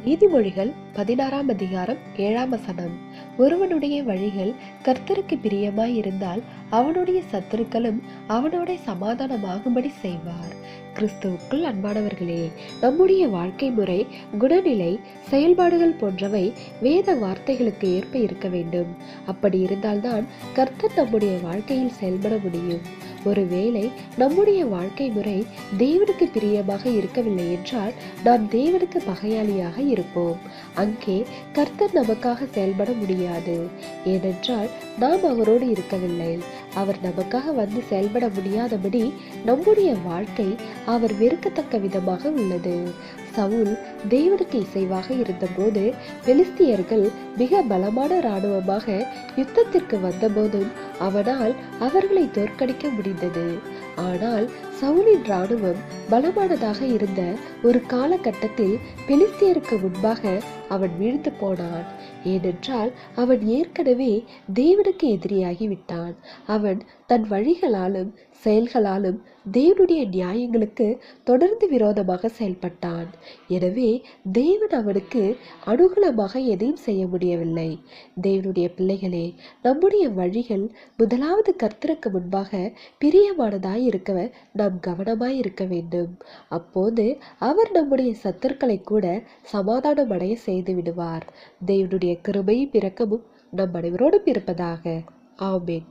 நீதிமொழிகள் 16ஆம் அதிகாரம் 7ஆம் வசனம். ஒருவனுடைய வழிகள் கர்த்தருக்கு பிரியமாய் இருந்தால் அவனுடைய சத்துருக்களும் அவனோட சமாதானமாகும்படி செய்வார். கிறிஸ்துவுக்குள் அன்பானவர்களே, நம்முடைய வாழ்க்கை முறை, குணநிலை, செயல்பாடுகள் போன்றவை வேத வார்த்தைகளுக்கு ஏற்ப இருக்க வேண்டும். அப்படி இருந்தால்தான் கர்த்தர் நம்முடைய வாழ்க்கையில் செயல்பட முடியும். ஒருவேளை நம்முடைய வாழ்க்கை முறை தேவனுக்கு பிரியமாக இருக்கவில்லை என்றால் நாம் தேவனுக்கு பகையாளியாக இருப்போம். அங்கே கர்த்தர் நமக்காக செயல்பட முடியாது. ஏனென்றால் நாம் அவரோடு இருக்கவில்லை. அவர் நமக்காக வந்து செயல்பட முடியாதபடி நம்முடைய வாழ்க்கை அவர் வெறுக்கத்தக்க விதமாக உள்ளது. சவுல் தேவனுக்கு இசைவாக இருந்தபோது பெலிஸ்தியர்கள் மிக பலமான இராணுவமாக யுத்தத்திற்கு வந்தபோதும் அவனால் அவர்களை தோற்கடிக்க முடிந்தது. ஆனால் சவுலின் இராணுவம் பலமானதாக இருந்த ஒரு காலகட்டத்தில் பெலிஸ்தியருக்கு முன்பாக அவன் வீழ்ந்து போனான். ஏனென்றால் அவன் ஏற்கனவே தேவனுக்கு எதிரியாகி விட்டான். அவன் தன் வழிகளாலும் செயல்களாலும் தேவனுடைய நியாயங்களுக்கு தொடர்ந்து விரோதமாக செயல்பட்டான். எனவே தேவன் அவனுக்கு அனுகூலமாக எதையும் செய்ய முடியவில்லை. தேவனுடைய பிள்ளைகளே, நம்முடைய வழிகள் முதலாவது கர்த்தருக்கு முன்பாக பிரியமானதாய் இருக்க நாம் கவனமாய் இருக்க வேண்டும். அப்போது அவர் நம்முடைய சத்துருக்களை கூட சமாதானம் அடைய செய்து விடுவார். தேவனுடைய கிருபையும் இரக்கமும் நம் அனைவரோடும் இருப்பதாக. ஆமென்.